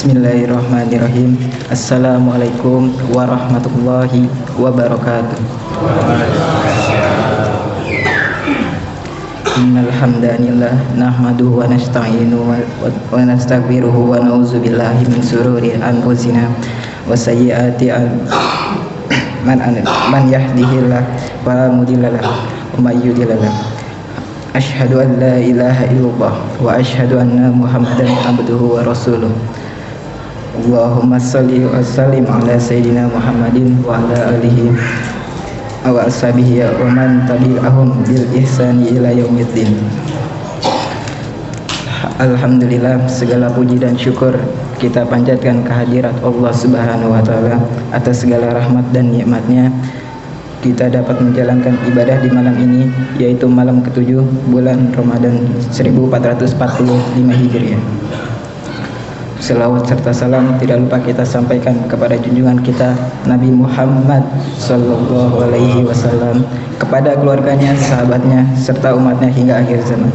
Bismillahirrahmanirrahim. Assalamualaikum warahmatullahi wabarakatuh. Innal hamdalillah nahmaduhu wa nasta'inuhu wa nastaghfiruhu wa na'udzu billahi min shururi anfusina wa sayyiati man yahdihillahu fala mudilla lahu wa may yudlil lahu. Asyhadu an la ilaha illallah wa asyhadu anna Muhammadan abduhu wa rasuluh. Allahumma shalli wa sallim ala sayyidina Muhammadin wa ala alihi wa ashabihi wa man tabi'ahum bil ihsani ila yaumiddin. Alhamdulillah, segala puji dan syukur kita panjatkan kehadirat Allah Subhanahu wa taala atas segala rahmat dan nikmatnya. Kita dapat menjalankan ibadah di malam ini, yaitu malam ke-7 bulan Ramadan 1445 Hijriah. Selawat serta salam tidak lupa kita sampaikan kepada junjungan kita Nabi Muhammad sallallahu alaihi wasallam, kepada keluarganya, sahabatnya, serta umatnya hingga akhir zaman.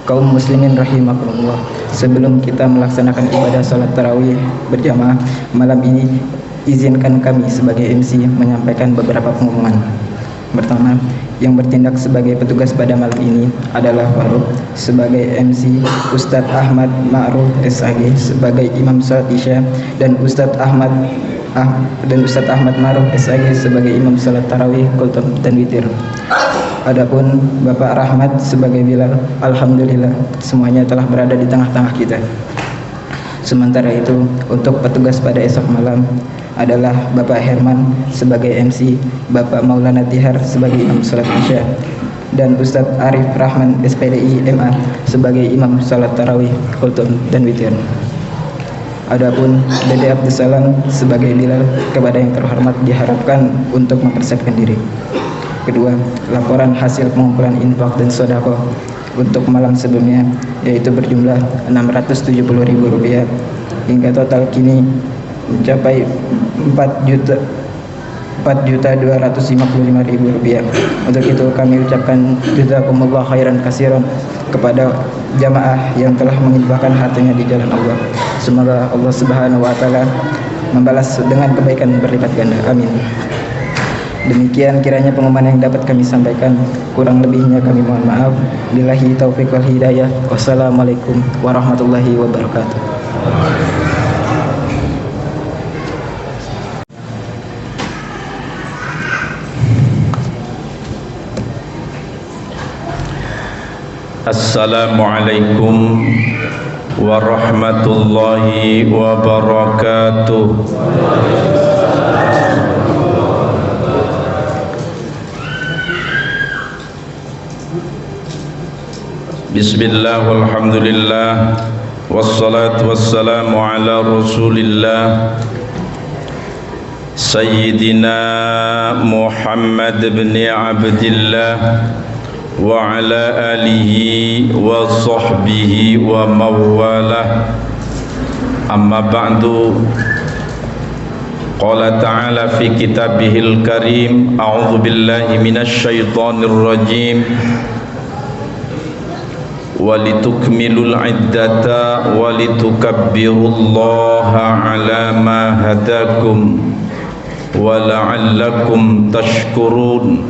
Kaum muslimin rahimakumullah, sebelum kita melaksanakan ibadah salat tarawih berjamaah malam ini, izinkan kami sebagai MC menyampaikan beberapa pengumuman. Pertama, yang bertindak sebagai petugas pada malam ini adalah Faruk sebagai MC, Ustadz Ahmad Ma'ruf SAG sebagai Imam Salat Isya, dan Ustadz Ahmad Ma'ruf SAG sebagai Imam Salat Tarawih, Kultum dan Witir. Adapun Bapak Rahmat sebagai Bilal, alhamdulillah semuanya telah berada di tengah-tengah kita. Sementara itu, untuk petugas pada esok malam adalah Bapak Herman sebagai MC, Bapak Maulana Tihar sebagai Imam Salat Isya, dan Ustadz Arif Rahman SPDI MA sebagai Imam Salat Tarawih, Kultum dan Witir. Adapun Dede Abdussalam sebagai Bilal, kepada yang terhormat diharapkan untuk mempersiapkan diri. Kedua, laporan hasil pengumpulan infak dan sedekah untuk malam sebelumnya, yaitu berjumlah Rp670.000 hingga total kini mencapai Rp4.255.000. Untuk itu kami ucapkan jazakumullah khairan katsiran kepada jamaah yang telah menginfakkan hartanya di jalan Allah. Semoga Allah Subhanahu wa taala membalas dengan kebaikan berlipat ganda. Amin. Demikian kiranya pengumuman yang dapat kami sampaikan, kurang lebihnya kami mohon maaf. Billahi taufiq wal hidayah. Wassalamualaikum warahmatullahi wabarakatuh. Assalamualaikum warahmatullahi wabarakatuh. Bismillah walhamdulillah wassalatu wassalamu ala rasulillah Sayyidina Muhammad bin Abdillah wa ala alihi wa sahbihi wa mawalah. Amma ba'du. Qala ta'ala fi kitabihil karim, a'udzu billahi minasy syaithanir rajim. Walitukmilul iddata walitukabbirullaha ala ma hadakum wa la'allakum tashkurun.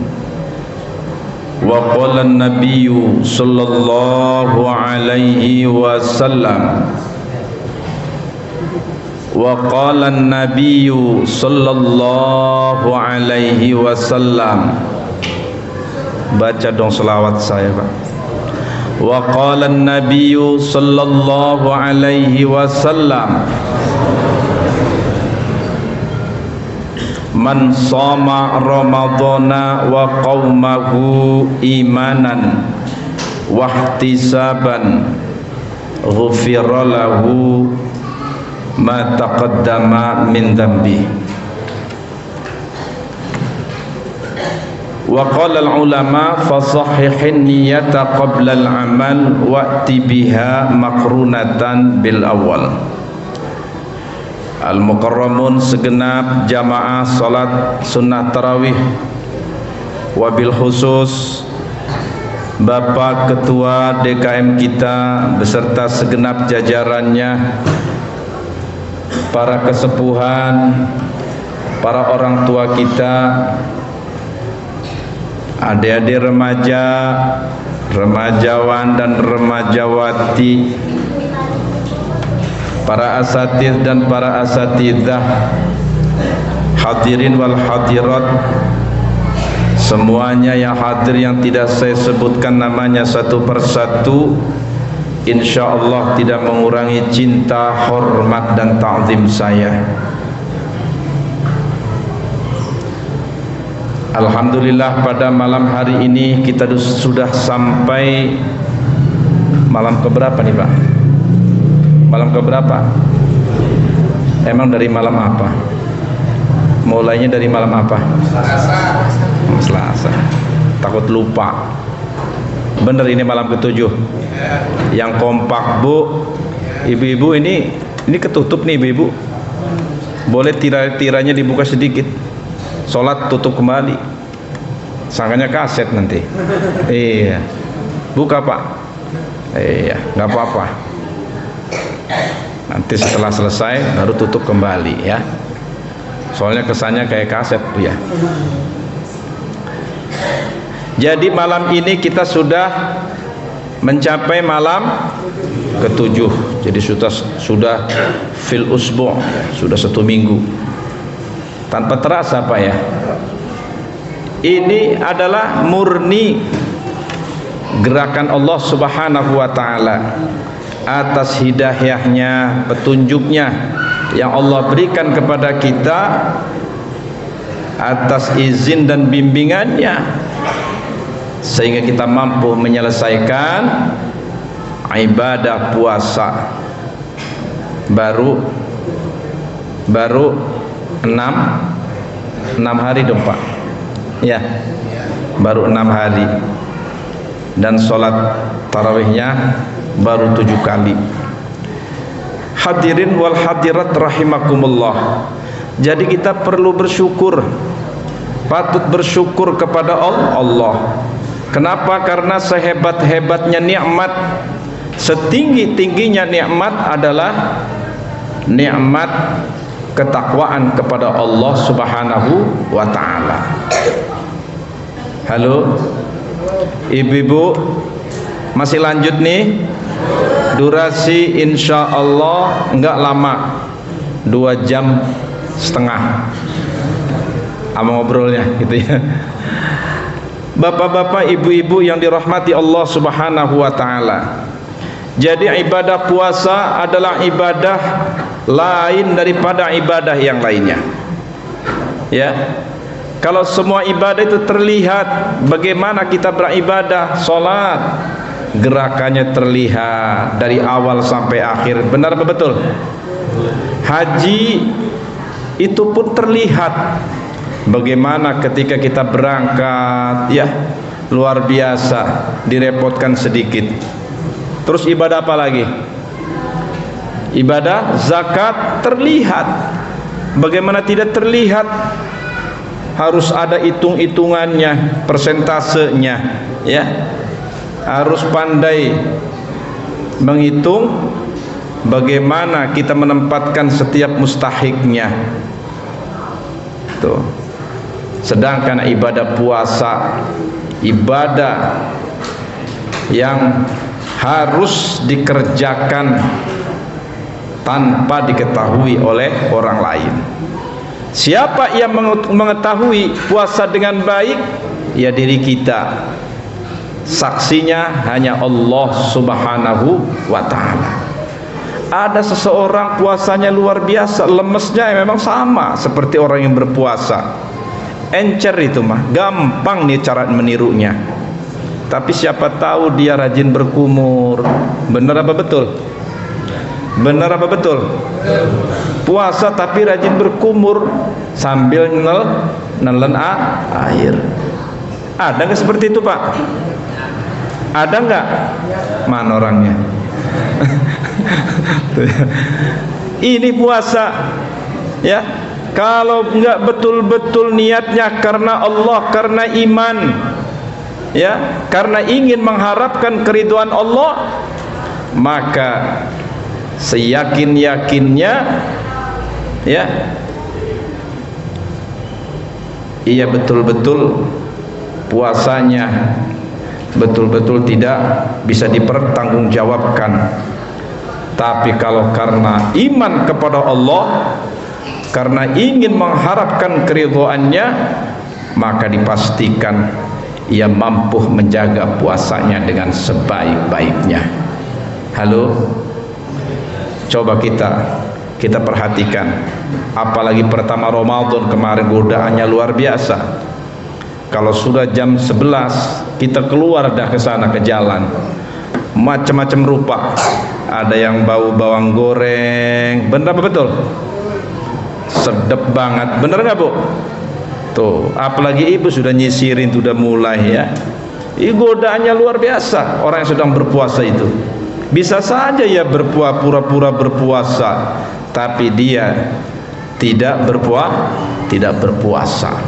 Wa qala an-nabiyyu sallallahu alaihi wasallam baca dong selawat saya, Pak. Wa qala an-nabiyyu sallallahu alaihi wasallam man shoma ramadhana wa qaumahu imanan wa ihtisaban ghufira lahu ma taqaddama min dhanbi. Wa qala al-ulama fasahhihin niyata qabla al-amal wa'ti biha makrunatan bil awal. Al-mukarramun segenap jamaah salat sunnah tarawih, wabil khusus Bapak Ketua DKM kita beserta segenap jajarannya, para kesepuhan, para orang tua kita, adik-adik remaja, remajawan dan remajawati, para asatidz dan para asatidzah, hadirin wal hadirat, semuanya yang hadir yang tidak saya sebutkan namanya satu persatu, insyaallah tidak mengurangi cinta, hormat dan ta'zim saya. Alhamdulillah pada malam hari ini kita sudah sampai malam keberapa nih Pak? Malam keberapa? Emang dari malam apa? Mulainya dari malam apa? Selasa. Takut lupa. Bener ini malam ke-7. Yang kompak Bu, ibu-ibu ini ketutup nih ibu-ibu. Boleh tiranya dibuka sedikit. Sholat tutup kembali. Sangkanya kaset nanti. Iya. Buka Pak. Iya, nggak apa-apa. Nanti setelah selesai baru tutup kembali ya. Soalnya kesannya kayak kaset Bu ya. Jadi malam ini kita sudah mencapai malam ke-7. Jadi sudah fil usbu', sudah 1 minggu. Tanpa terasa Pak ya. Ini adalah murni gerakan Allah Subhanahu wa taala atas hidayahnya, petunjuknya yang Allah berikan kepada kita, atas izin dan bimbingannya, sehingga kita mampu menyelesaikan ibadah puasa. Baru 6 hari dong Pak ya, baru 6 hari, dan sholat tarawihnya baru 7 kali. Hadirin wal hadirat rahimakumullah. Jadi kita perlu bersyukur, patut bersyukur kepada Allah. Kenapa? Karena sehebat-hebatnya nikmat, setinggi-tingginya nikmat adalah nikmat ketakwaan kepada Allah Subhanahu wa taala. Halo ibu-ibu, masih lanjut nih. Durasi insya Allah enggak lama, 2,5 jam sama ngobrolnya gitu ya. Bapak-bapak, ibu-ibu yang dirahmati Allah Subhanahu wa taala. Jadi ibadah puasa adalah ibadah lain daripada ibadah yang lainnya. Ya. Kalau semua ibadah itu terlihat bagaimana kita beribadah, salat, gerakannya terlihat dari awal sampai akhir. Benar apa betul? Haji itu pun terlihat bagaimana ketika kita berangkat, ya, luar biasa, direpotkan sedikit. Terus ibadah apa lagi? Ibadah zakat terlihat. Bagaimana tidak terlihat? Harus ada hitung-hitungannya, persentasenya, ya. Harus pandai menghitung bagaimana kita menempatkan setiap mustahiknya. Tuh. Sedangkan ibadah puasa, ibadah yang harus dikerjakan tanpa diketahui oleh orang lain. Siapa yang mengetahui puasa dengan baik? Ya diri kita. Saksinya hanya Allah Subhanahu wa taala. Ada seseorang puasanya luar biasa, lemesnya memang sama seperti orang yang berpuasa. Encer itu mah, gampang nih cara menirunya. Tapi siapa tahu dia rajin berkumur. Benar apa betul? Benar apa betul? Puasa tapi rajin berkumur sambil nelen air. Ada nggak seperti itu Pak? Ada nggak? Mana orangnya? Ini puasa, ya. Kalau nggak betul-betul niatnya karena Allah, karena iman, ya, karena ingin mengharapkan keridhaan Allah, maka seyakin-yakinnya ya, ia betul-betul puasanya betul-betul tidak bisa dipertanggungjawabkan. Tapi kalau karena iman kepada Allah, karena ingin mengharapkan keridhaannya, maka dipastikan ia mampu menjaga puasanya dengan sebaik-baiknya. Halo, coba kita perhatikan, apalagi pertama Ramadan kemarin godaannya luar biasa. Kalau sudah jam 11 kita keluar dah ke sana ke jalan, macam-macam rupa. Ada yang bau bawang goreng, bener apa betul? Sedap banget, bener nggak Bu? Tuh, apalagi ibu sudah nyisirin, sudah mulai ya. Godaannya luar biasa. Orang yang sedang berpuasa itu bisa saja ya pura-pura berpuasa, tapi dia tidak berpuasa.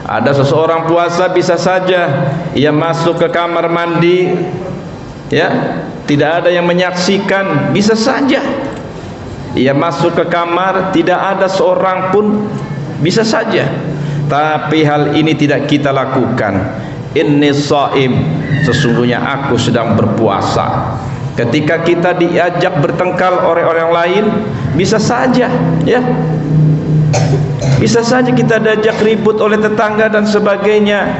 Ada seseorang puasa, bisa saja ia masuk ke kamar mandi ya, tidak ada yang menyaksikan, bisa saja ia masuk ke kamar, tidak ada seorang pun, bisa saja. Tapi hal ini tidak kita lakukan. Inni shaim, sesungguhnya aku sedang berpuasa. Ketika kita diajak bertengkar oleh orang lain, bisa saja ya, bisa saja kita diajak ribut oleh tetangga dan sebagainya,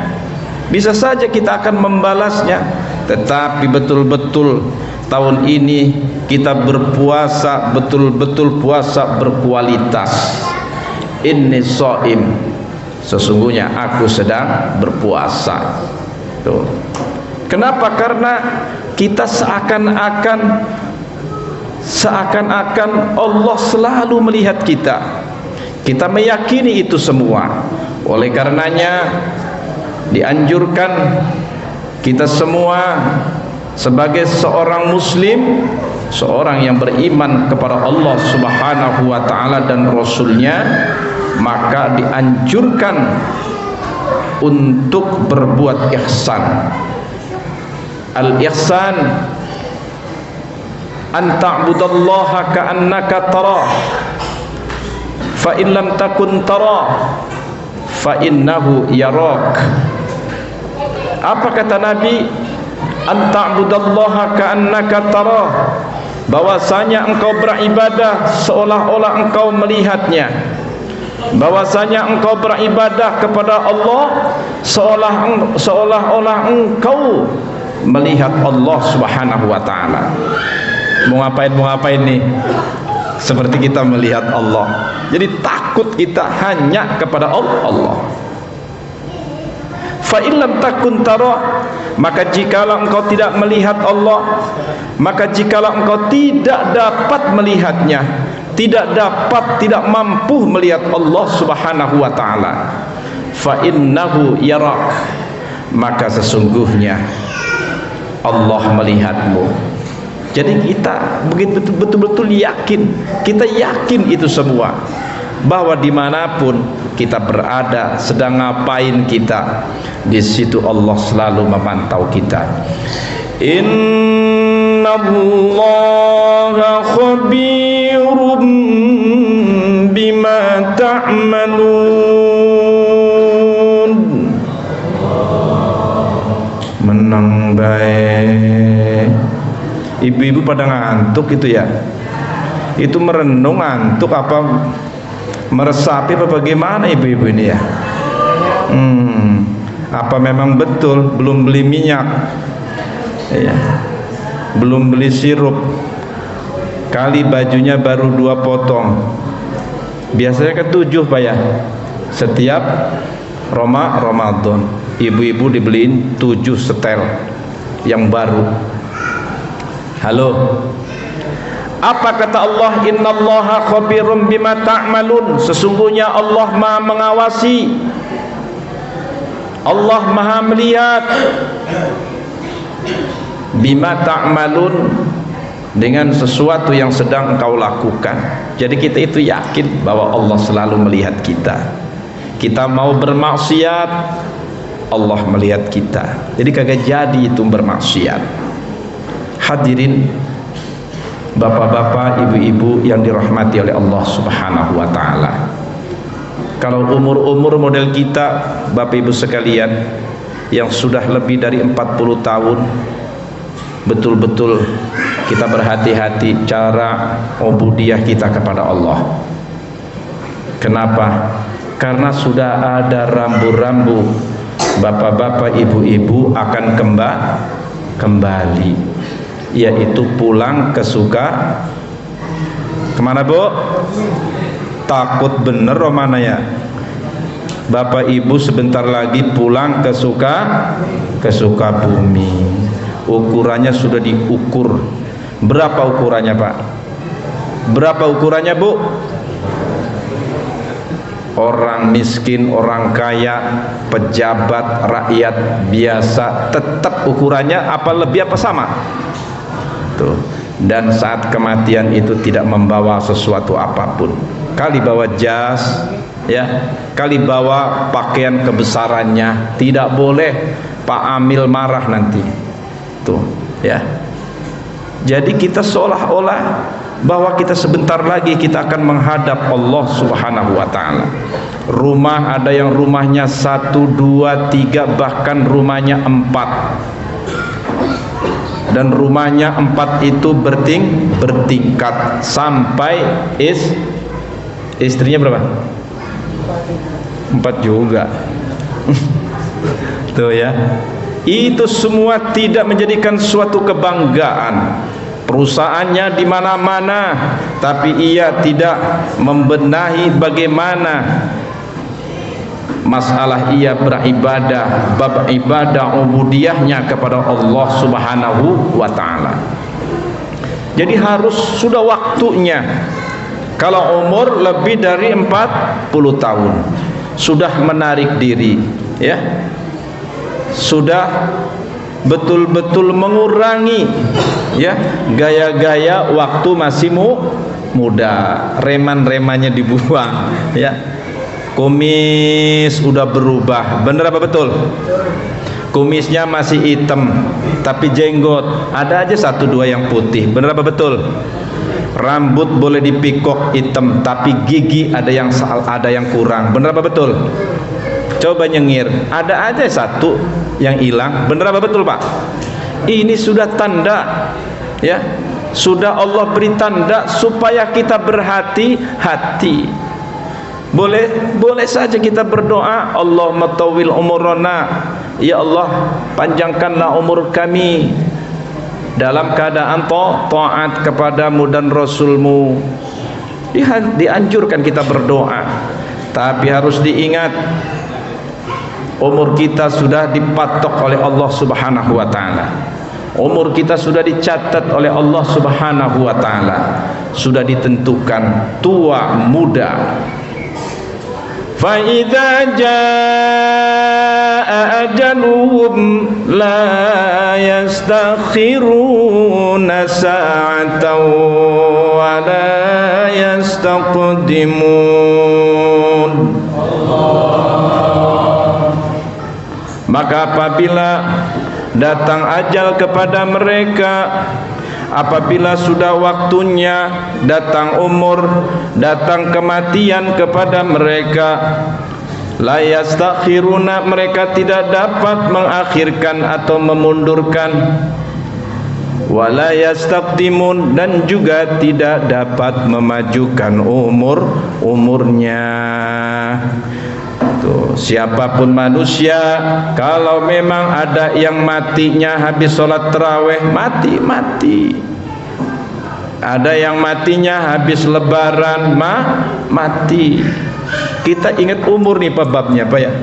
bisa saja kita akan membalasnya. Tetapi betul-betul tahun ini kita berpuasa, betul-betul puasa berkualitas. Inni shaim, sesungguhnya aku sedang berpuasa. Tuh. Kenapa? Karena kita seakan-akan Allah selalu melihat kita. Kita meyakini itu semua. Oleh karenanya dianjurkan kita semua sebagai seorang muslim, seorang yang beriman kepada Allah Subhanahu wa taala dan Rasulnya, maka dianjurkan untuk berbuat ihsan. Al-ihsan an ta'budallaha ka'annaka tarah, fa in lam takun tarah fa innahu yarak. Apa kata Nabi? An ta'budallaha ka'annaka tarah, bahwasanya engkau beribadah seolah-olah engkau melihatnya, bahwasanya engkau beribadah kepada Allah seolah-olah engkau melihat Allah Subhanahu wa taala. Mau ngapain nih? Seperti kita melihat Allah. Jadi takut kita hanya kepada Allah. Fa illam takun tara, maka jikalau engkau tidak melihat Allah, maka jikalau engkau tidak dapat melihatnya, tidak mampu melihat Allah Subhanahu wa taala, fa innahu yarak, maka sesungguhnya Allah melihatmu. Jadi kita betul-betul yakin, kita yakin itu semua, bahwa dimanapun kita berada, sedang ngapain kita, di situ Allah selalu memantau kita. Innallaha khabirum bima ta'malun. Menang baik. Ibu-ibu pada ngantuk itu ya? Itu merenung ngantuk apa meresapi apa bagaimana ibu-ibu ini ya? Apa memang betul belum beli minyak ya, belum beli sirup, kali bajunya baru 2 potong, biasanya kan 7 Pak ya, setiap Ramadan ibu-ibu dibeliin 7 setel yang baru. Halo, apa kata Allah? Innallaha khabirum bima ta'malun, sesungguhnya Allah Maha mengawasi, Allah Maha melihat. Bima ta'malun, dengan sesuatu yang sedang engkau lakukan. Jadi kita itu yakin bahwa Allah selalu melihat kita. Kita mau bermaksiat, Allah melihat kita. Jadi kagak jadi itu bermaksiat. Hadirin bapak-bapak, ibu-ibu yang dirahmati oleh Allah Subhanahu wa taala. Kalau umur-umur model kita, Bapak Ibu sekalian, yang sudah lebih dari 40 tahun, betul-betul kita berhati-hati cara ubudiyah kita kepada Allah. Kenapa? Karena sudah ada rambu-rambu bapak-bapak, ibu-ibu akan kembali, yaitu pulang ke kemana Bu? Takut bener romana ya. Bapak Ibu sebentar lagi pulang ke Sukabumi. Ukurannya sudah diukur. Berapa ukurannya Pak? Berapa ukurannya Bu? Orang miskin, orang kaya, pejabat, rakyat biasa, tetap ukurannya apa lebih apa sama? Tuh. Dan saat kematian itu tidak membawa sesuatu apapun. Kali bawa jas, ya, kali bawa pakaian kebesarannya, tidak boleh Pak Amil marah nanti. Tuh, ya. Jadi kita seolah-olah bahwa kita sebentar lagi kita akan menghadap Allah Subhanahu wa taala. Rumah ada yang rumahnya 1, 2, 3, bahkan rumahnya 4. Dan rumahnya 4 itu bertingkat sampai istrinya berapa? 4 juga. Tuh ya. Itu semua tidak menjadikan suatu kebanggaan. Perusahaannya di mana-mana, tapi ia tidak membenahi bagaimana masalah ia beribadah, bab ibadah ubudiyahnya kepada Allah Subhanahu wa taala. Jadi harus sudah waktunya. Kalau umur lebih dari 40 tahun sudah menarik diri, ya. Sudah betul-betul mengurangi, ya, gaya-gaya waktu masih muda, reman-remannya dibuang, ya. Kumis udah berubah, bener apa betul? Kumisnya masih hitam, tapi jenggot ada aja 1, 2 yang putih, bener apa betul? Rambut boleh dipikok hitam, tapi gigi ada yang kurang, bener apa betul? Coba nyengir, ada aja 1 yang hilang, bener apa betul Pak? Ini sudah tanda, ya, sudah Allah beri tanda supaya kita berhati-hati. Boleh saja kita berdoa, Allahumma tawil umurana, ya Allah panjangkanlah umur kami dalam keadaan taat kepadamu dan Rasulmu. Dianjurkan kita berdoa, tapi harus diingat umur kita sudah dipatok oleh Allah Subhanahu wa taala. Umur kita sudah dicatat oleh Allah Subhanahu wa taala. Sudah ditentukan tua muda. Fa idza jaa ajaluhum la yastakhiruna sa'atan wa la yastaqdimun. Maka apabila datang ajal kepada mereka, apabila sudah waktunya, datang umur, datang kematian kepada mereka, la yastakhiruna, mereka tidak dapat mengakhirkan atau memundurkan, wala yastaqdimun, dan juga tidak dapat memajukan umurnya. Tuh, siapapun manusia, kalau memang ada yang matinya habis sholat tarawih, mati. Ada yang matinya habis lebaran, mati. Kita ingat umur nih Pak babnya Pak ya.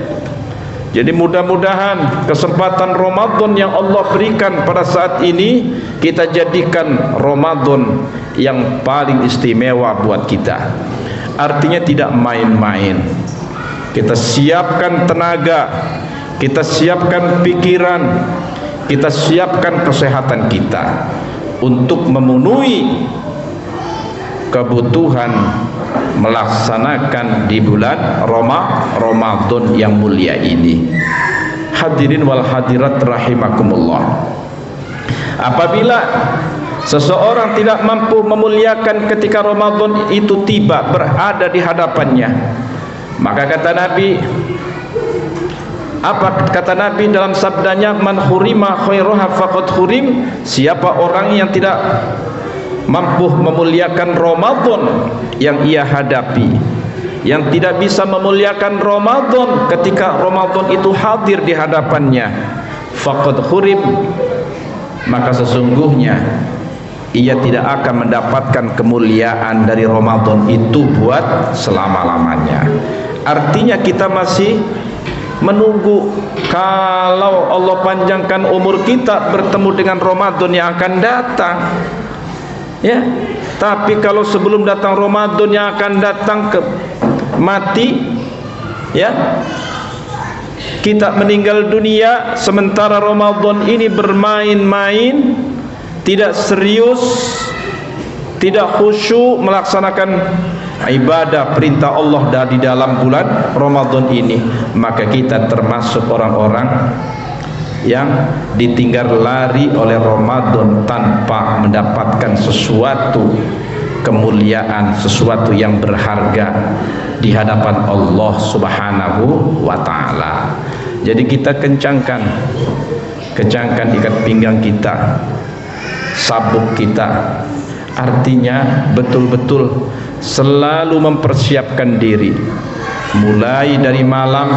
Jadi mudah-mudahan kesempatan Ramadan yang Allah berikan pada saat ini, kita jadikan Ramadan yang paling istimewa buat kita. Artinya tidak main-main. Kita siapkan tenaga, kita siapkan pikiran, kita siapkan kesehatan kita untuk memenuhi kebutuhan melaksanakan di bulan Ramadan yang mulia ini. Hadirin wal hadirat rahimakumullah, apabila seseorang tidak mampu memuliakan ketika Ramadan itu tiba, berada di hadapannya, maka kata Nabi, apa kata Nabi dalam sabdanya, man hurima khairaha faqad hurim, siapa orang yang tidak mampu memuliakan Ramadan yang ia hadapi, yang tidak bisa memuliakan Ramadan ketika Ramadan itu hadir di hadapannya, faqad hurim, maka sesungguhnya ia tidak akan mendapatkan kemuliaan dari Ramadan itu buat selama-lamanya. Artinya kita masih menunggu kalau Allah panjangkan umur kita bertemu dengan Ramadan yang akan datang, ya. Tapi kalau sebelum datang Ramadan yang akan datang mati, ya, kita meninggal dunia sementara Ramadan ini bermain-main, tidak serius, tidak khusyuk melaksanakan ibadah perintah Allah di dalam bulan Ramadan ini, maka kita termasuk orang-orang yang ditinggal lari oleh Ramadan tanpa mendapatkan sesuatu kemuliaan, sesuatu yang berharga di hadapan Allah Subhanahu wa ta'ala. Jadi kita kencangkan ikat pinggang kita, sabuk kita, artinya betul-betul selalu mempersiapkan diri, mulai dari malam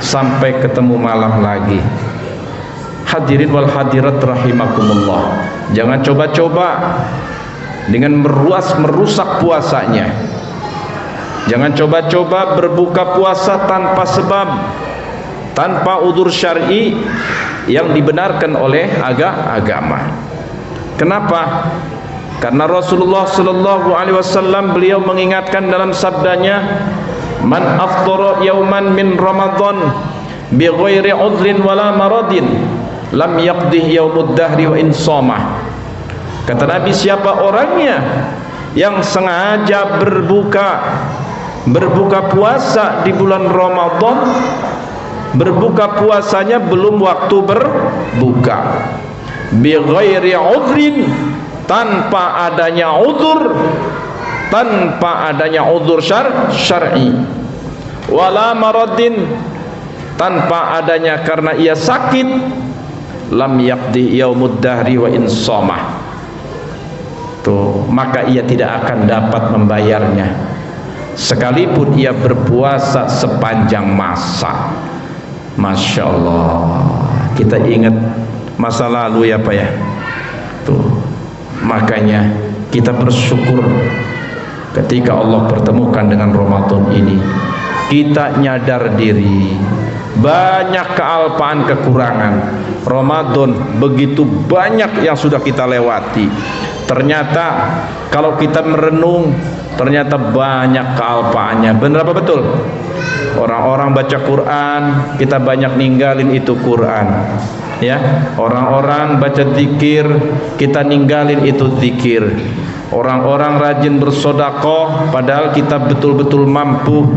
sampai ketemu malam lagi. Hadirin wal hadirat rahimakumullah, jangan coba-coba dengan merusak puasanya. Jangan coba-coba berbuka puasa tanpa sebab, tanpa udzur syar'i yang dibenarkan oleh agama. Kenapa? Karena Rasulullah sallallahu alaihi wasallam beliau mengingatkan dalam sabdanya, man afṭara yawman min Ramadan bi ghairi udhrin wala maradin lam yaqdih yaumud dahri wa in shamah. Kata Nabi, siapa orangnya yang sengaja berbuka puasa di bulan Ramadan, berbuka puasanya belum waktu berbuka, bi ghairi udhrin, tanpa adanya udzur syar'i, wala maradin, tanpa adanya karena ia sakit, lam yaqdi yaumud dahri wa in shamah, tuh, maka ia tidak akan dapat membayarnya sekalipun ia berpuasa sepanjang masa. Masya Allah, kita ingat masa lalu ya Pak ya, tuh, makanya kita bersyukur ketika Allah pertemukan dengan Ramadan ini. Kita nyadar diri banyak kealpaan, kekurangan. Ramadan begitu banyak yang sudah kita lewati. Ternyata kalau kita merenung, ternyata banyak kealpaannya. Benar apa betul? Orang-orang baca Quran, kita banyak ninggalin itu Quran, ya. Orang-orang baca zikir, kita ninggalin itu zikir. Orang-orang rajin bersedekah, padahal kita betul-betul mampu,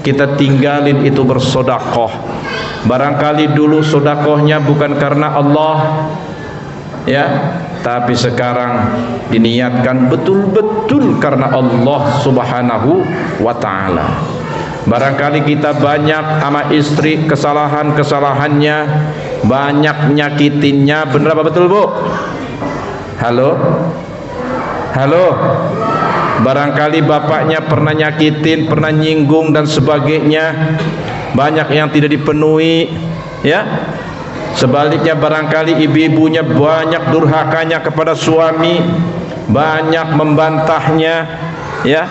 kita tinggalin itu bersedekah. Barangkali dulu sedekahnya bukan karena Allah, ya, tapi sekarang diniatkan betul-betul karena Allah Subhanahu wa ta'ala. Barangkali kita banyak sama istri, kesalahannya banyak, nyakitinnya. Bener apa betul Bu? Halo? Barangkali bapaknya pernah nyakitin, pernah nyinggung dan sebagainya. Banyak yang tidak dipenuhi, ya. Sebaliknya barangkali ibu-ibunya banyak durhakanya kepada suami, banyak membantahnya, ya.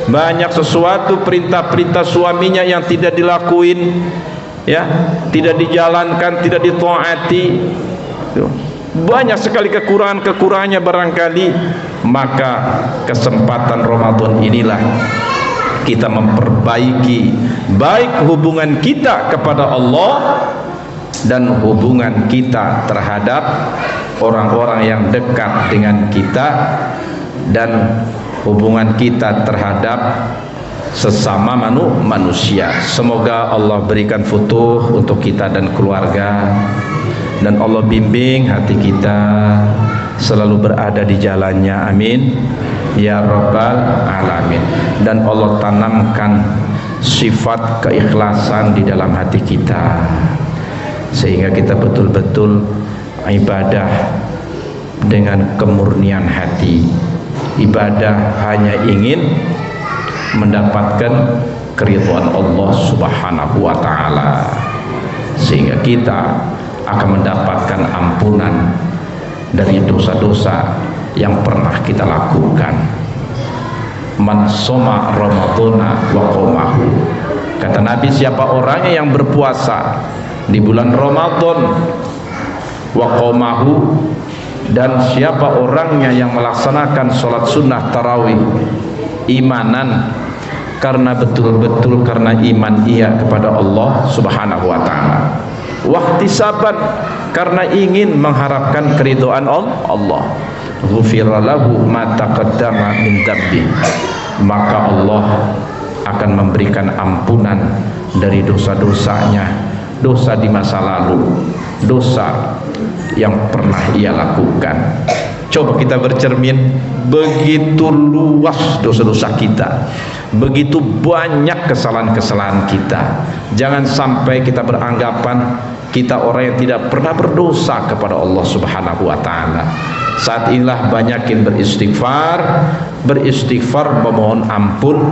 Banyak sesuatu perintah-perintah suaminya yang tidak dilakuin, ya, tidak dijalankan, tidak ditaati. Banyak sekali kekurangannya barangkali. Maka kesempatan Ramadan inilah kita memperbaiki baik hubungan kita kepada Allah dan hubungan kita terhadap orang-orang yang dekat dengan kita, dan hubungan kita terhadap sesama manusia. Semoga Allah berikan futuh untuk kita dan keluarga, dan Allah bimbing hati kita selalu berada di jalannya, amin ya rabbal alamin. Dan Allah tanamkan sifat keikhlasan di dalam hati kita, sehingga kita betul-betul ibadah dengan kemurnian hati. Ibadah hanya ingin mendapatkan keridhaan Allah Subhanahu wa taala, sehingga kita akan mendapatkan ampunan dari dosa-dosa yang pernah kita lakukan. Man soma ramadhana wa qamahu, kata Nabi, siapa orangnya yang berpuasa di bulan Ramadan, wa qamahu, dan siapa orangnya yang melaksanakan sholat sunnah tarawih imanan, karena betul-betul karena iman ia kepada Allah Subhanahu wa taala, wahtisaban, karena ingin mengharapkan keridhaan Allah, ghufira lahu ma taqaddama min dzambi, maka Allah akan memberikan ampunan dari dosa-dosanya, dosa di masa lalu, dosa yang pernah ia lakukan. Coba kita bercermin, begitu luas dosa-dosa kita, begitu banyak kesalahan-kesalahan kita. Jangan sampai kita beranggapan kita orang yang tidak pernah berdosa kepada Allah Subhanahu wa taala. Saat inilah banyakin beristighfar memohon ampun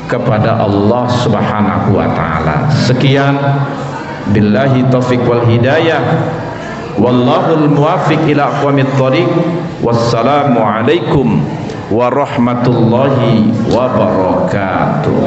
kepada Allah Subhanahu wa taala. Sekian, billahi taufiq wal hidayah, wallahul muwaffiq ila aqwamit thoriq. Wassalamu alaikum warahmatullahi wabarakatuh.